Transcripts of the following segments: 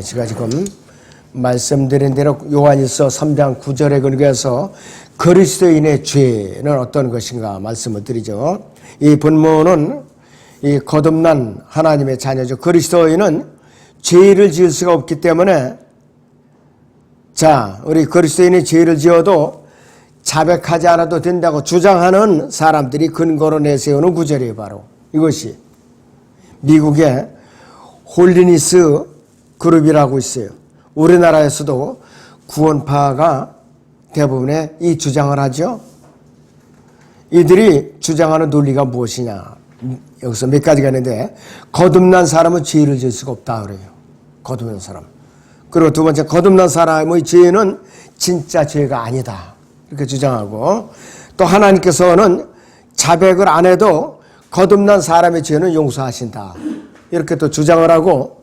제가 지금 말씀드린 대로 요한일서 3장 9절에 근거해서 그리스도인의 죄는 어떤 것인가 말씀을 드리죠. 이 본문은 이 거듭난 하나님의 자녀죠. 그리스도인은 죄를 지을 수가 없기 때문에 우리 그리스도인이 죄를 지어도 자백하지 않아도 된다고 주장하는 사람들이 근거로 내세우는 구절이에요. 바로 이것이 미국의 홀리니스 그룹이라고 있어요. 우리나라에서도 구원파가 대부분의 이 주장을 하죠. 이들이 주장하는 논리가 무엇이냐. 여기서 몇 가지가 있는데, 거듭난 사람은 죄를 지을 수가 없다 그래요. 거듭난 사람. 그리고 두 번째, 거듭난 사람의 죄는 진짜 죄가 아니다 이렇게 주장하고, 또 하나님께서는 자백을 안 해도 거듭난 사람의 죄는 용서하신다 이렇게 또 주장을 하고,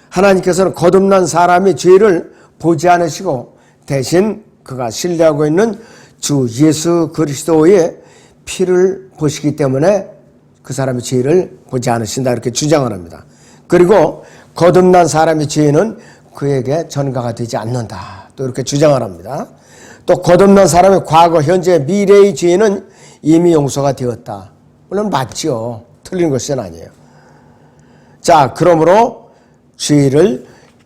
하나님께서는 거듭난 사람의 죄를 보지 않으시고 대신 그가 신뢰하고 있는 주 예수 그리스도의 피를 보시기 때문에 그 사람의 죄를 보지 않으신다 이렇게 주장을 합니다. 그리고 거듭난 사람의 죄는 그에게 전가가 되지 않는다 또 이렇게 주장을 합니다. 또 거듭난 사람의 과거, 현재, 미래의 죄는 이미 용서가 되었다. 물론 맞죠. 틀린 것은 아니에요. 그러므로 죄를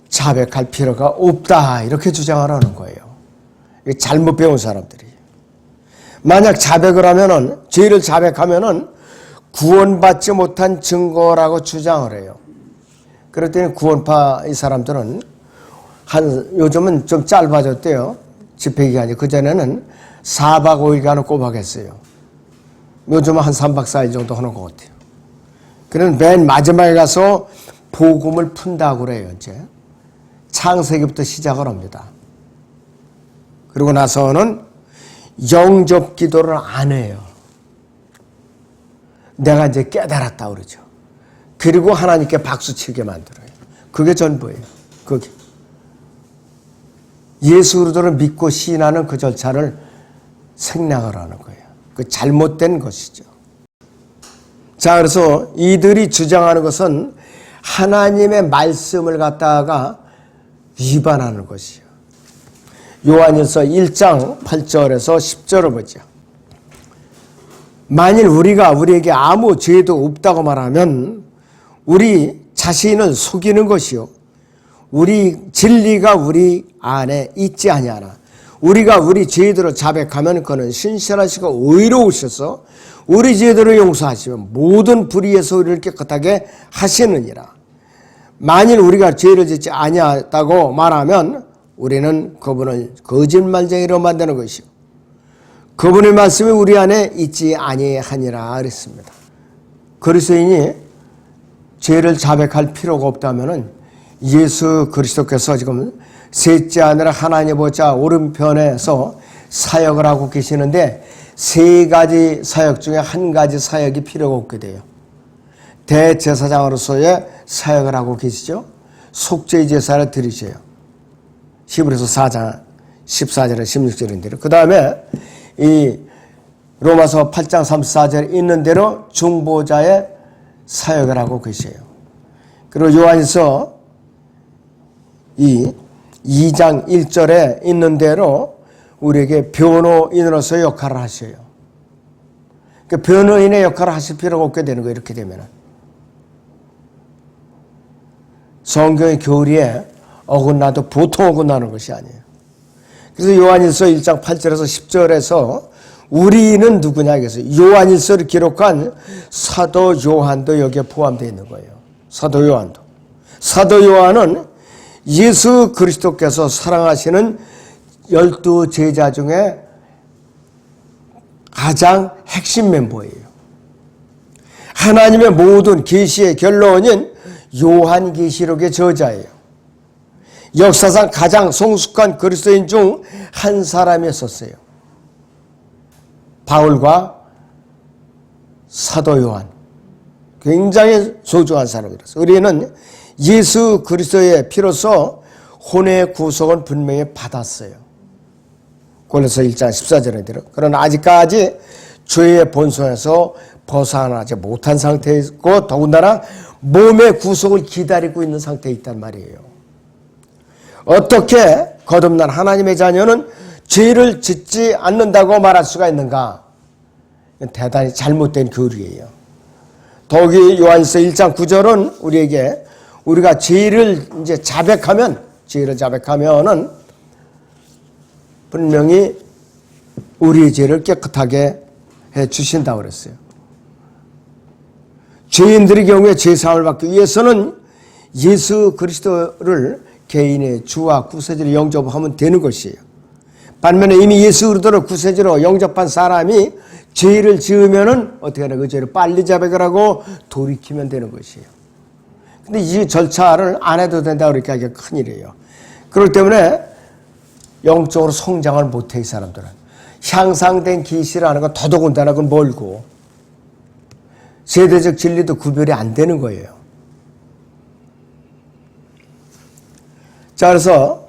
자백할 필요가 없다 이렇게 주장을 하는 거예요. 잘못 배운 사람들이. 만약 자백을 하면은, 죄를 자백하면은 구원받지 못한 증거라고 주장을 해요. 그럴 때는 구원파 이 사람들은 요즘은 좀 짧아졌대요. 집회기간이. 그전에는 4박 5일간을 꼬박했어요. 요즘은 한 3박 4일 정도 하는 것 같아요. 그는 맨 마지막에 가서 복음을 푼다고 그래요. 이제 창세기부터 시작을 합니다. 그리고 나서는 영접 기도를 안 해요. 내가 이제 깨달았다 그러죠. 그리고 하나님께 박수치게 만들어요. 그게 전부예요. 그게. 예수 그리스도를 믿고 시인하는 그 절차를 생략을 하는 거예요. 그 잘못된 것이죠. 그래서 이들이 주장하는 것은 하나님의 말씀을 갖다가 위반하는 것이요. 요한일서 1장 8절에서 10절을 보죠. 만일 우리에게 아무 죄도 없다고 말하면 우리 자신을 속이는 것이요. 진리가 우리 안에 있지 아니하나. 우리가 우리 죄들을 자백하면 그는 신실하시고 의로우셔서 우리 죄들을 용서하시면 모든 불의에서 우리를 깨끗하게 하시느니라. 만일 우리가 죄를 짓지 아니하다고 말하면 우리는 그분을 거짓말쟁이로 만드는 것이요. 그분의 말씀이 우리 안에 있지 아니하니라 그랬습니다. 그리스도인이 죄를 자백할 필요가 없다면 예수 그리스도께서 지금 셋째 하늘 하나님 보좌 오른편에서 사역을 하고 계시는데 세 가지 사역 중에 한 가지 사역이 필요가 없게 돼요. 대제사장으로서의 사역을 하고 계시죠. 속죄의 제사를 드리세요. 히브리서 4장 14절에 16절인데요. 그 다음에 이 로마서 8장 34절에 있는 대로 중보자의 사역을 하고 계세요. 그리고 요한일서 2장 1절에 있는 대로 우리에게 변호인으로서 역할을 하셔요. 그 변호인의 역할을 하실 필요가 없게 되는 거예요. 이렇게 되면 성경의 교리에 어긋나도 보통 어긋나는 것이 아니에요. 그래서 요한일서 1장 8절에서 10절에서 우리는 누구냐 이겠어요. 요한일서를 기록한 사도 요한도 여기에 포함되어 있는 거예요. 사도 요한도. 사도 요한은 예수 그리스도께서 사랑하시는 12 제자 중에 가장 핵심 멤버예요. 하나님의 모든 계시의 결론인 요한계시록의 저자예요. 역사상 가장 성숙한 그리스도인 중 한 사람이었어요. 바울과 사도 요한. 굉장히 소중한 사람이라서. 우리는 예수 그리스도의 피로서 혼의 구속은 분명히 받았어요. 골로새 1장 14절에 대로. 그러나 아직까지 죄의 본성에서 벗어나지 못한 상태에 있고 더군다나 몸의 구속을 기다리고 있는 상태에 있단 말이에요. 어떻게 거듭난 하나님의 자녀는 죄를 짓지 않는다고 말할 수가 있는가? 대단히 잘못된 교리예요. 더욱이 요한서 1장 9절은 우리에게 우리가 죄를 자백하면은 분명히 우리의 죄를 깨끗하게 해 주신다고 그랬어요. 죄인들의 경우에 죄사함을 받기 위해서는 예수 그리스도를 개인의 주와 구세주로 영접하면 되는 것이에요. 반면에 이미 예수 그리스도를 구세주로 영접한 사람이 죄를 지으면은 어떻게 하나 그 죄를 빨리 자백을 하고 돌이키면 되는 것이에요. 근데 이 절차를 안 해도 된다고 그렇게 하기가 큰일이에요. 그렇기 때문에 영적으로 성장을 못해 이 사람들은. 향상된 계시를 하는 건 더더군다나 그건 멀고 세대적 진리도 구별이 안 되는 거예요. 자, 그래서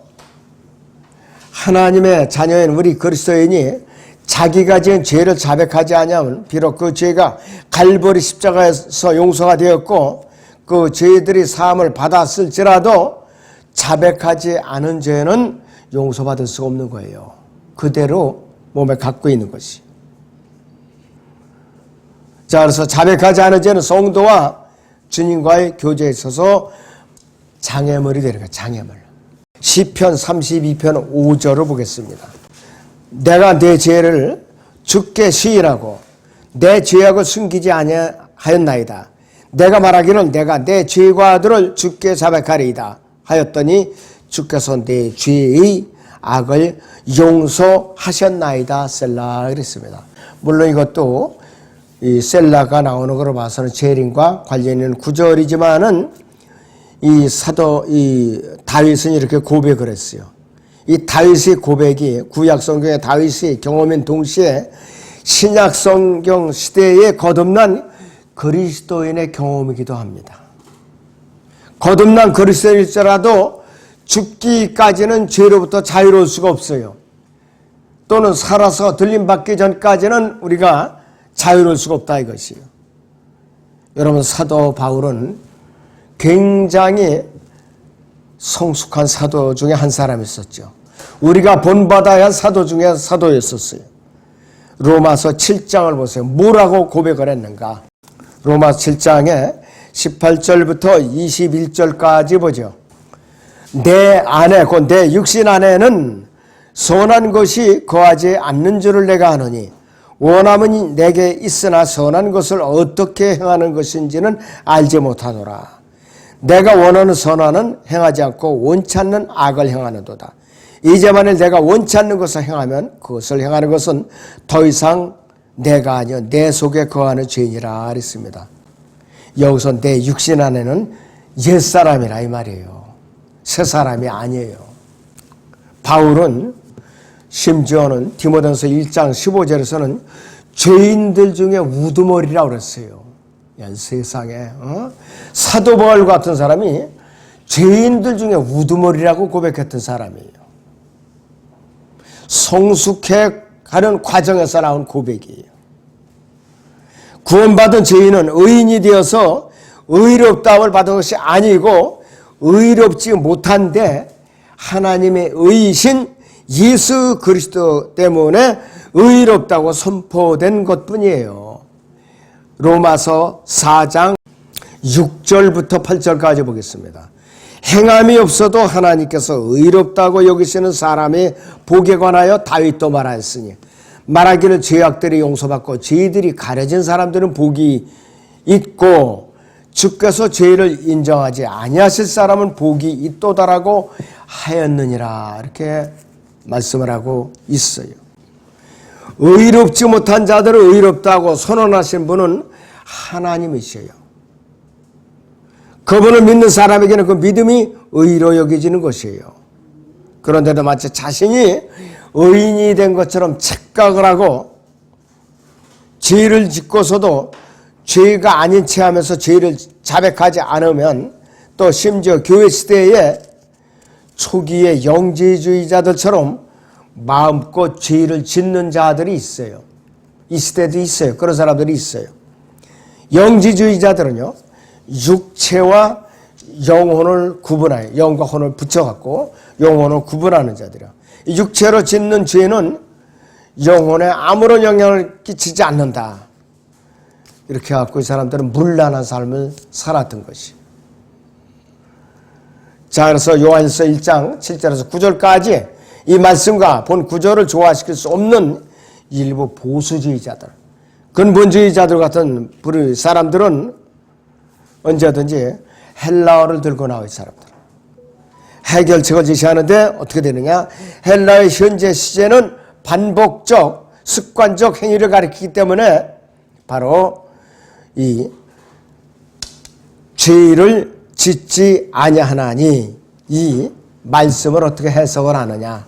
하나님의 자녀인 우리 그리스도인이 자기가 지은 죄를 자백하지 않으면 비록 그 죄가 갈보리 십자가에서 용서가 되었고 그 죄들이 사함을 받았을지라도 자백하지 않은 죄는 용서받을 수가 없는 거예요. 그대로 몸에 갖고 있는 것이. 자, 그래서 자백하지 않은 죄는 성도와 주님과의 교제에 있어서 장애물이 되는 거예요. 장애물. 시편 32편 5절을 보겠습니다. 내가 내 죄를 주께 시인하고 내 죄악을 숨기지 아니하였나이다. 내가 말하기를 내가 내 죄과 악을 주께 자백하리이다 하였더니 주께서 내 죄의 악을 용서하셨나이다. 셀라 그랬습니다. 물론 이것도 이 셀라가 나오는 걸로 봐서는 재림과 관련 있는 구절이지만은 이 다윗은 이렇게 고백을 했어요. 이 다윗의 고백이 구약 성경의 다윗의 경험인 동시에 신약 성경 시대에 거듭난 그리스도인의 경험이기도 합니다. 거듭난 그리스도인일지라도 죽기까지는 죄로부터 자유로울 수가 없어요. 또는 살아서 들림받기 전까지는 우리가 자유로울 수가 없다 이것이에요. 여러분, 사도 바울은 굉장히 성숙한 사도 중에 한 사람이 있었죠. 우리가 본받아야 할 사도 중에 사도였었어요. 로마서 7장을 보세요. 뭐라고 고백을 했는가? 로마서 7장에 18절부터 21절까지 보죠. 내 안에, 곧 내 육신 안에는 선한 것이 거하지 않는 줄을 내가 아노니 원함은 내게 있으나 선한 것을 어떻게 행하는 것인지는 알지 못하노라. 내가 원하는 선화는 행하지 않고 원치 않는 악을 행하는도다. 이제 만일 내가 원치 않는 것을 행하면 그것을 행하는 것은 더 이상 내가 아니요 내 속에 거하는 죄인이라 그랬습니다. 여기서 내 육신 안에는 옛사람이라 이 말이에요. 새 사람이 아니에요. 바울은 심지어는 디모데전서 1장 15절에서는 죄인들 중에 우두머리라고 그랬어요. 세상에 사도 바울 같은 사람이 죄인들 중에 우두머리라고 고백했던 사람이에요. 성숙해 가는 과정에서 나온 고백이에요. 구원받은 죄인은 의인이 되어서 의롭다함을 받은 것이 아니고 의롭지 못한데 하나님의 의이신 예수 그리스도 때문에 의롭다고 선포된 것뿐이에요. 로마서 4장 6절부터 8절까지 보겠습니다. 행함이 없어도 하나님께서 의롭다고 여기시는 사람의 복에 관하여 다윗도 말하였으니 말하기를 죄악들이 용서받고 죄들이 가려진 사람들은 복이 있고 주께서 죄를 인정하지 아니하실 사람은 복이 있도다라고 하였느니라 이렇게 말씀을 하고 있어요. 의롭지 못한 자들을 의롭다고 선언하신 분은 하나님이셔요. 그분을 믿는 사람에게는 그 믿음이 의로 여겨지는 것이에요. 그런데도 마치 자신이 의인이 된 것처럼 착각을 하고 죄를 짓고서도 죄가 아닌 채 하면서 죄를 자백하지 않으면 또 심지어 교회 시대에 초기의 영지주의자들처럼 마음껏 죄를 짓는 자들이 있어요. 이 시대도 있어요. 그런 사람들이 있어요. 영지주의자들은요, 육체와 영혼을 구분하여 영과 혼을 붙여갖고 영혼을 구분하는 자들이야. 육체로 짓는 죄는 영혼에 아무런 영향을 끼치지 않는다. 이렇게 해갖고 이 사람들은 문란한 삶을 살았던 것이. 자, 그래서 요한일서 1장 7절에서 9절까지 이 말씀과 본 구절을 조화시킬 수 없는 일부 보수주의자들, 근본주의자들 같은 사람들은 언제든지 헬라어를 들고 나와 이 사람들. 해결책을 제시하는데 어떻게 되느냐? 헬라의 현재 시제는 반복적, 습관적 행위를 가리키기 때문에 바로 이 죄를 짓지 아니하나니 이 말씀을 어떻게 해석을 하느냐?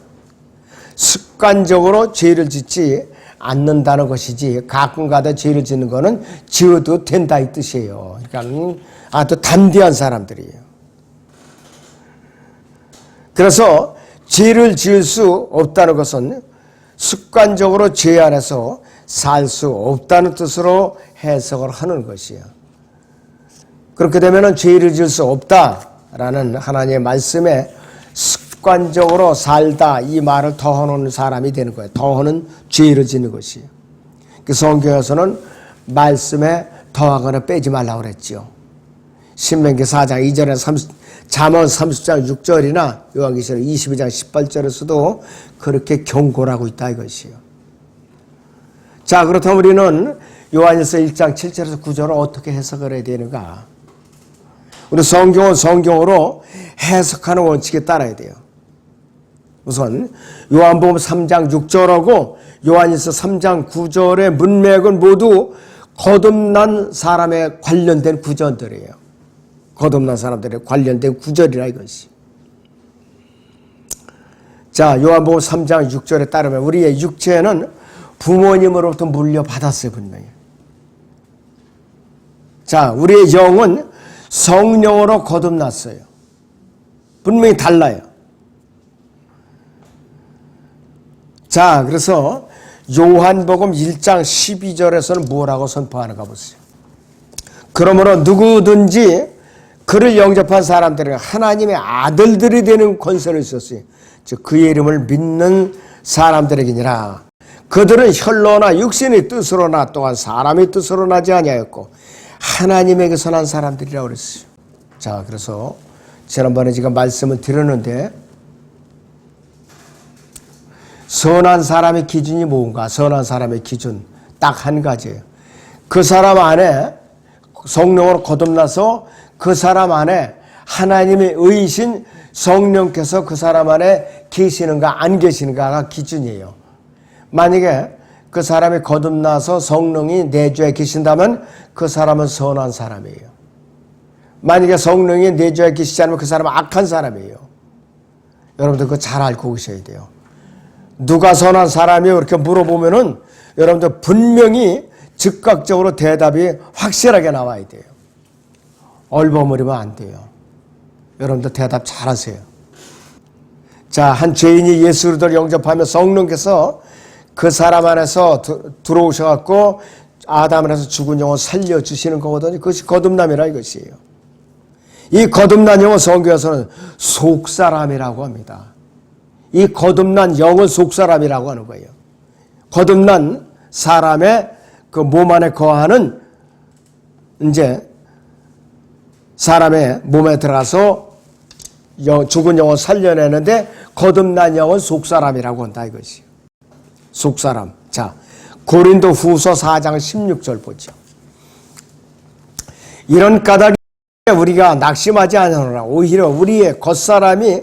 습관적으로 죄를 짓지 않는다는 것이지 가끔가다 죄를 짓는 거는 지어도 된다 이 뜻이에요. 그러니까 아주 담대한 사람들이에요. 그래서 죄를 지을 수 없다는 것은 습관적으로 죄 안에서 살 수 없다는 뜻으로 해석을 하는 것이에요. 그렇게 되면 죄를 지을 수 없다라는 하나님의 말씀에 습관적으로 살다 이 말을 더하는 사람이 되는 거예요. 더하는 죄를 짓는 것이에요. 그 성경에서는 말씀에 더하거나 빼지 말라고 그랬지요. 신명기 4장 2절에 잠언 30장 6절이나 요한계시록 22장 18절에서도 그렇게 경고를 하고 있다 이것이에요. 자, 그렇다면 우리는 요한일서 1장 7절에서 9절을 어떻게 해석을 해야 되는가? 우리 성경은 성경으로 해석하는 원칙에 따라야 돼요. 우선 요한복음 3장 6절하고 요한일서 3장 9절의 문맥은 모두 거듭난 사람에 관련된 구절들이에요. 거듭난 사람들에 관련된 구절이라 이것이. 자, 요한복음 3장 6절에 따르면 우리의 육체는 부모님으로부터 물려받았어요, 분명히. 자, 우리의 영은 성령으로 거듭났어요. 분명히 달라요. 자, 그래서 요한복음 1장 12절에서는 뭐라고 선포하는가 보세요. 그러므로 누구든지 그를 영접한 사람들은 하나님의 아들들이 되는 권세를 주셨어요. 즉 그의 이름을 믿는 사람들에게니라. 그들은 혈로나 육신의 뜻으로나 또한 사람의 뜻으로 나지 아니하였고 하나님에게서 난 사람들이라고 그랬어요. 자, 그래서 지난번에 제가 말씀을 드렸는데 선한 사람의 기준이 뭔가? 선한 사람의 기준 딱 한 가지예요. 그 사람 안에 성령으로 거듭나서 그 사람 안에 하나님의 의이신 성령께서 그 사람 안에 계시는가 안 계시는가가 기준이에요. 만약에 그 사람이 거듭나서 성령이 내주에 계신다면 그 사람은 선한 사람이에요. 만약에 성령이 내주에 계시지 않으면 그 사람은 악한 사람이에요. 여러분들 그거 잘 알고 계셔야 돼요. 누가 선한 사람이에요? 이렇게 물어보면은 여러분들 분명히 즉각적으로 대답이 확실하게 나와야 돼요. 얼버무리면 안 돼요. 여러분들 대답 잘하세요. 자, 한 죄인이 예수 그리스도를 영접하며 성령께서 그 사람 안에서 들어오셔갖고 아담 안에서 죽은 영을 살려주시는 거거든요. 그것이 거듭남이라 이것이에요. 이 거듭난 영을 성경에서는 속사람이라고 합니다. 이 거듭난 영을 속사람이라고 하는 거예요. 거듭난 사람의 그 몸 안에 거하는 이제 사람의 몸에 들어가서 죽은 영을 살려내는데 거듭난 영은 속사람이라고 한다 이것이에요. 속사람. 자, 고린도 후서 4장 16절 보죠. 이런 까닭에 우리가 낙심하지 않으노라. 오히려 우리의 겉사람이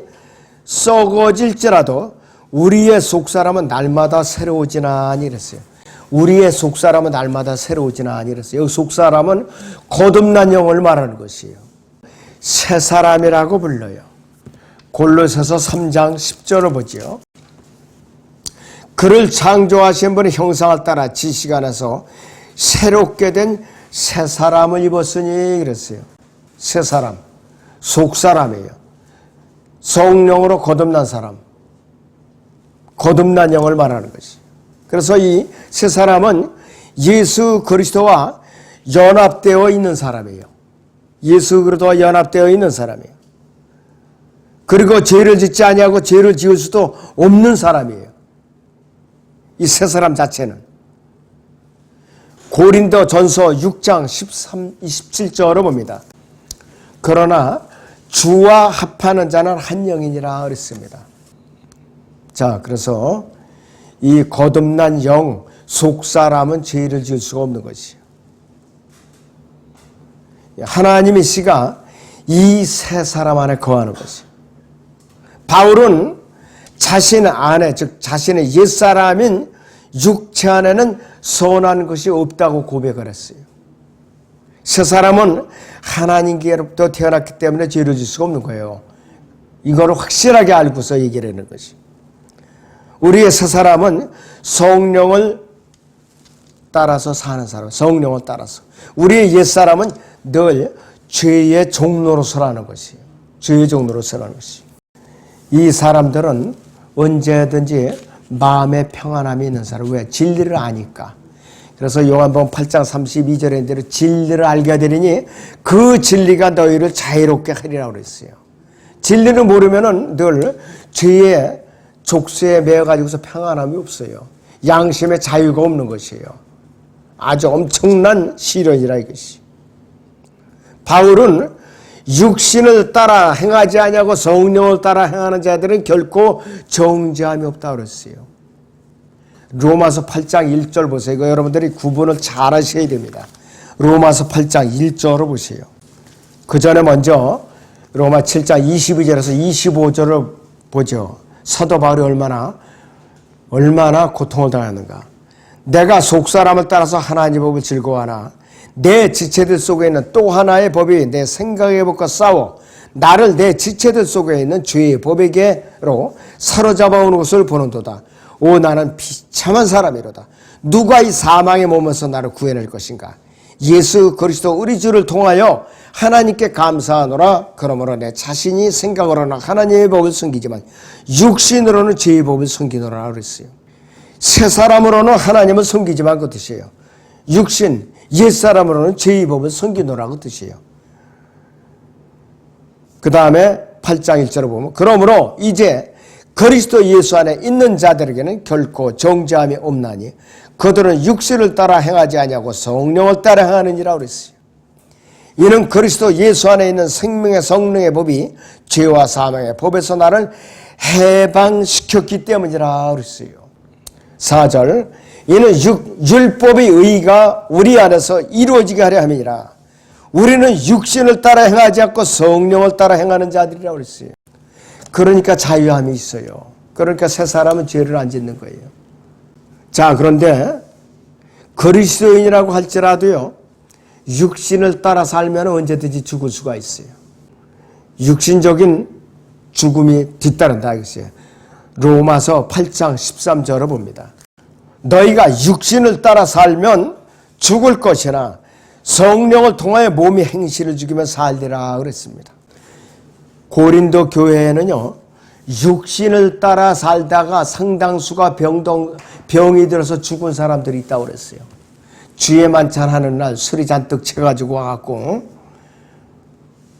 썩어질지라도 우리의 속사람은 날마다 새로워지나니 이랬어요. 우리의 속사람은 날마다 새로워지나니 이랬어요. 여기 속사람은 거듭난 영을 말하는 것이에요. 새 사람이라고 불러요. 골로새서 3장 10절을 보죠. 그를 창조하신 분의 형상을 따라 지식 안에서 새롭게 된 새 사람을 입었으니 그랬어요. 새 사람, 속사람이에요. 성령으로 거듭난 사람, 거듭난 영을 말하는 것이. 그래서 이 새 사람은 예수 그리스도와 연합되어 있는 사람이에요. 예수 그리스도와 연합되어 있는 사람이에요. 그리고 죄를 짓지 아니하고 죄를 지을 수도 없는 사람이에요. 이 세 사람 자체는. 고린도 전서 6장 27절을 봅니다. 그러나 주와 합하는 자는 한 영이니라 그랬습니다. 자, 그래서 이 거듭난 영, 속사람은 죄를 지을 수가 없는 것이에요. 하나님의 씨가 이 세 사람 안에 거하는 것이에요. 바울은 자신 안에, 즉 자신의 옛사람인 육체 안에는 선한 것이 없다고 고백을 했어요. 새 사람은 하나님께로부터 태어났기 때문에 죄를 질 수가 없는 거예요. 이거를 확실하게 알고서 얘기를 하는 것이. 우리의 새 사람은 성령을 따라서 사는 사람, 성령을 따라서. 우리의 옛사람은 늘 죄의 종로로 서라는 것이에요. 죄의 종로로 서라는 것이. 이 사람들은 언제든지 마음의 평안함이 있는 사람. 왜? 진리를 아니까. 그래서 요한복음 8장 32절에 있는 대로 진리를 알게 되리니 그 진리가 너희를 자유롭게 하리라고 그랬어요. 진리를 모르면은 늘 죄의 족쇄에 매어가지고서 평안함이 없어요. 양심의 자유가 없는 것이에요. 아주 엄청난 시련이라 이것이. 바울은 육신을 따라 행하지 아니하고 성령을 따라 행하는 자들은 결코 정죄함이 없다고 그랬어요. 로마서 8장 1절 보세요. 이거 여러분들이 구분을 잘 하셔야 됩니다. 로마서 8장 1절을 보세요. 그 전에 먼저 로마 7장 22절에서 25절을 보죠. 사도 바울이 얼마나 고통을 당하는가. 내가 속사람을 따라서 하나님의 법을 즐거워하나 내 지체들 속에 있는 또 하나의 법이 내 생각의 법과 싸워 나를 내 지체들 속에 있는 죄의 법에게로 사로잡아오는 것을 보는도다. 오, 나는 비참한 사람이로다. 누가 이 사망의 몸에서 나를 구해낼 것인가. 예수 그리스도 우리 주를 통하여 하나님께 감사하노라. 그러므로 내 자신이 생각으로는 하나님의 법을 섬기지만 육신으로는 죄의 법을 섬기노라 그랬어요. 새 사람으로는 하나님을 섬기지만 그 뜻이에요. 육신, 옛사람으로는 죄의 법을 섬기노라고 뜻이에요. 그 다음에 8장 1절을 보면 그러므로 이제 그리스도 예수 안에 있는 자들에게는 결코 정죄함이 없나니 그들은 육신을 따라 행하지 아니하고 성령을 따라 행하느니라 그랬어요. 이는 그리스도 예수 안에 있는 생명의 성령의 법이 죄와 사망의 법에서 나를 해방시켰기 때문이라 그랬어요. 4절 이는 율법의 의가 우리 안에서 이루어지게 하려 함이니라. 우리는 육신을 따라 행하지 않고 성령을 따라 행하는 자들이라고 그랬어요. 그러니까 자유함이 있어요. 그러니까 새 사람은 죄를 안 짓는 거예요. 자, 그런데 그리스도인이라고 할지라도요, 육신을 따라 살면 언제든지 죽을 수가 있어요. 육신적인 죽음이 뒤따른다 이것이에요. 로마서 8장 13절을 봅니다. 너희가 육신을 따라 살면 죽을 것이나 성령을 통하여 몸이 행실을 죽이며 살리라 그랬습니다. 고린도 교회에는요, 육신을 따라 살다가 상당수가 병이 들어서 죽은 사람들이 있다고 그랬어요. 주의 만찬하는 날 술이 잔뜩 채가지고 와갖고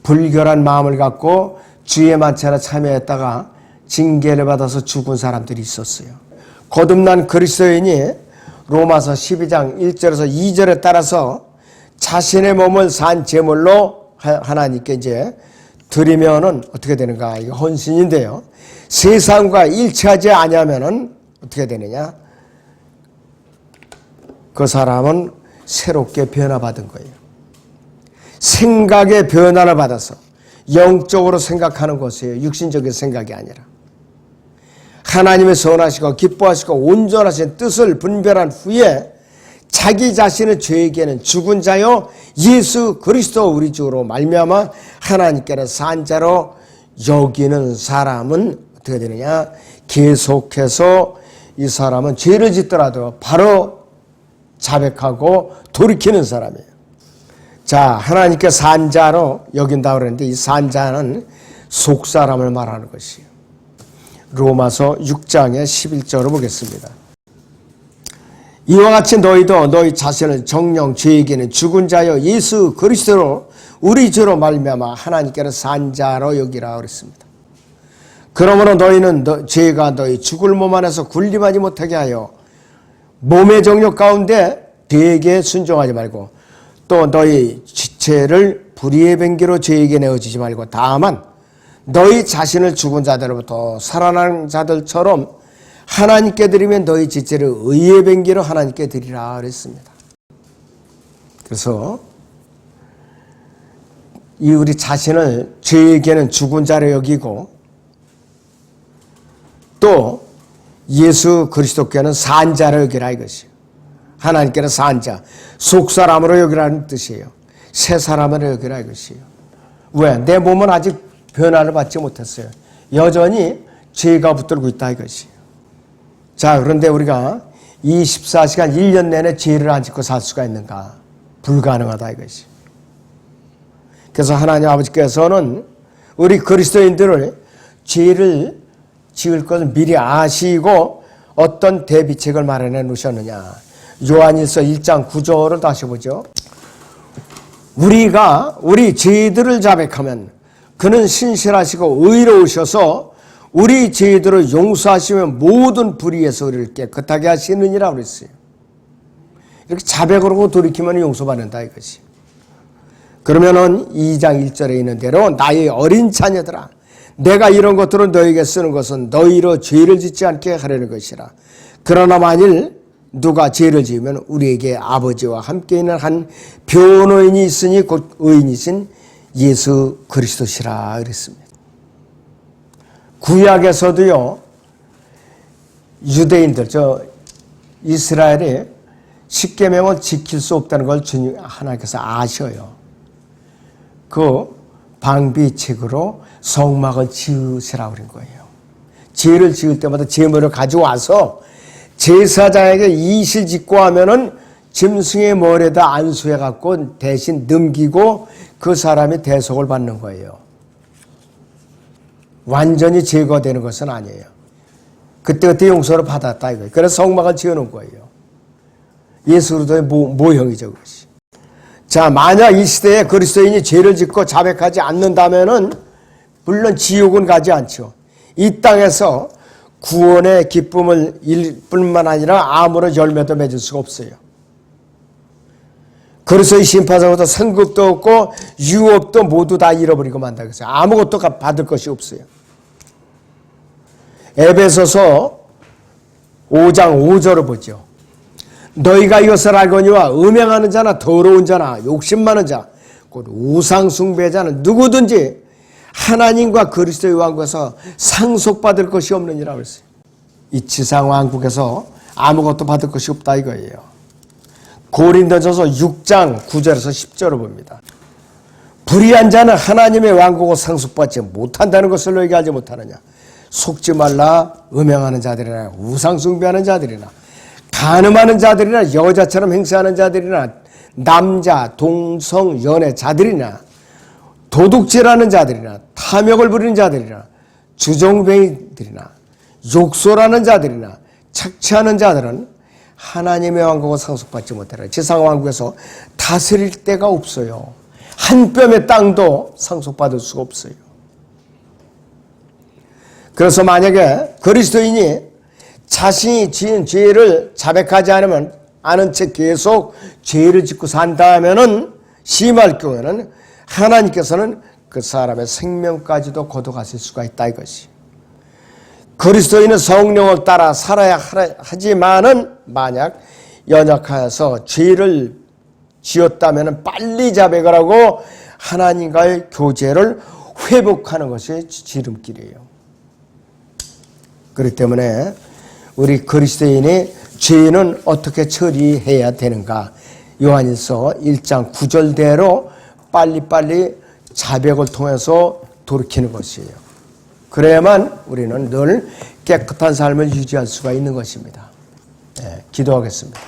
불결한 마음을 갖고 주의 만찬에 참여했다가 징계를 받아서 죽은 사람들이 있었어요. 거듭난 그리스도인이 로마서 12장 1절에서 2절에 따라서 자신의 몸을 산 제물로 하나님께 이제 드리면은 어떻게 되는가? 이거 헌신인데요. 세상과 일치하지 아니하면은 어떻게 되느냐? 그 사람은 새롭게 변화받은 거예요. 생각의 변화를 받아서 영적으로 생각하는 것이에요. 육신적인 생각이 아니라. 하나님의 선하시고 기뻐하시고 온전하신 뜻을 분별한 후에 자기 자신의 죄에게는 죽은 자요 예수 그리스도 우리 주로 말미암아 하나님께는 산 자로 여기는 사람은 어떻게 되느냐? 계속해서 이 사람은 죄를 짓더라도 바로 자백하고 돌이키는 사람이에요. 자, 하나님께 산 자로 여긴다고 그러는데 이 산 자는 속사람을 말하는 것이에요. 로마서 6장의 11절을 보겠습니다. 이와 같이 너희도 너희 자신을 정령 죄에게는 죽은 자여 예수 그리스도로 우리 죄로 말미암아 하나님께는 산 자로 여기라 그랬습니다. 그러므로 너희는 죄가 너희 죽을 몸 안에서 군림하지 못하게 하여 몸의 정욕 가운데 죄에게 순종하지 말고 또 너희 지체를 불의의 뱅기로 죄에게 내어주지 말고 다만 너희 자신을 죽은 자들로부터 살아난 자들처럼 하나님께 드리면 너희 지체를 의의 뱅기로 하나님께 드리라 그랬습니다. 그래서 이 우리 자신을 죄에게는 죽은 자로 여기고 또 예수 그리스도께는 산 자로 여기라 이것이에요. 하나님께는 산 자, 속사람으로 여기라는 뜻이에요. 새 사람으로 여기라 이것이에요. 왜? 내 몸은 아직 변화를 받지 못했어요. 여전히 죄가 붙들고 있다 이것이에요. 자, 그런데 우리가 24시간 1년 내내 죄를 안 짓고 살 수가 있는가? 불가능하다 이것이에요. 그래서 하나님 아버지께서는 우리 그리스도인들을 죄를 지을 것을 미리 아시고 어떤 대비책을 마련해 놓으셨느냐. 요한일서 1장 9절을 다시 보죠. 우리가 우리 죄들을 자백하면 그는 신실하시고 의로우셔서 우리 죄들을 용서하시며 모든 불의에서 우리를 깨끗하게 하시느니라 그랬어요. 이렇게 자백을 하고 돌이키면 용서받는다 이것이. 그러면은 2장 1절에 있는 대로 나의 어린 자녀들아 내가 이런 것들을 너에게 쓰는 것은 너희로 죄를 짓지 않게 하려는 것이라. 그러나 만일 누가 죄를 지으면 우리에게 아버지와 함께 있는 한 변호인이 있으니 곧 의인이신 예수 그리스도시라 그랬습니다. 구약에서도요 유대인들 이스라엘이 십계명을 지킬 수 없다는 걸 주님 하나님께서 아셔요. 그 방비책으로 성막을 지으시라고 그런 거예요. 죄를 지을 때마다 제물을 가져와서 제사장에게 이실 짓고 하면은 짐승의 머리에다 안수해 갖고 대신 넘기고 그 사람이 대속을 받는 거예요. 완전히 제거되는 것은 아니에요. 그때 용서를 받았다 이거예요. 그래서 성막을 지어놓은 거예요. 예수 그리스도의 모형이죠, 그것이. 자, 만약 이 시대에 그리스도인이 죄를 짓고 자백하지 않는다면은 물론 지옥은 가지 않죠. 이 땅에서 구원의 기쁨을 일 뿐만 아니라 아무런 열매도 맺을 수가 없어요. 그리스도의 심판서부터 상급도 없고 유업도 모두 다 잃어버리고 만다 그랬어요. 아무것도 받을 것이 없어요. 에베소서 5장 5절을 보죠. 너희가 이것을 알거니와 음행하는 자나 더러운 자나 욕심 많은 자 곧 우상 숭배자는 누구든지 하나님과 그리스도의 왕국에서 상속받을 것이 없느니라 그랬어요. 이 지상 왕국에서 아무것도 받을 것이 없다 이거예요. 고린도전서 6장 9절에서 10절을 봅니다. 불의한 자는 하나님의 왕국을 상속받지 못한다는 것을 너희가 알지 못하느냐. 속지 말라. 음행하는 자들이나 우상 숭배하는 자들이나 간음하는 자들이나 여자처럼 행세하는 자들이나 남자 동성 연애자들이나 도둑질하는 자들이나 탐욕을 부리는 자들이나 주정뱅이들이나 욕설하는 자들이나 착취하는 자들은 하나님의 왕국을 상속받지 못하라. 지상 왕국에서 다스릴 데가 없어요. 한 뼘의 땅도 상속받을 수가 없어요. 그래서 만약에 그리스도인이 자신이 지은 죄를 자백하지 않으면 아는 채 계속 죄를 짓고 산다면은 심할 경우에는 하나님께서는 그 사람의 생명까지도 거둬가실 수가 있다 이것이. 그리스도인은 성령을 따라 살아야 하지만은 만약 연약하여서 죄를 지었다면은 빨리 자백을 하고 하나님과의 교제를 회복하는 것이 지름길이에요. 그렇기 때문에 우리 그리스도인이 죄는 어떻게 처리해야 되는가? 요한일서 1장 9절대로 빨리빨리 자백을 통해서 돌이키는 것이에요. 그래야만 우리는 늘 깨끗한 삶을 유지할 수가 있는 것입니다. 네, 기도하겠습니다.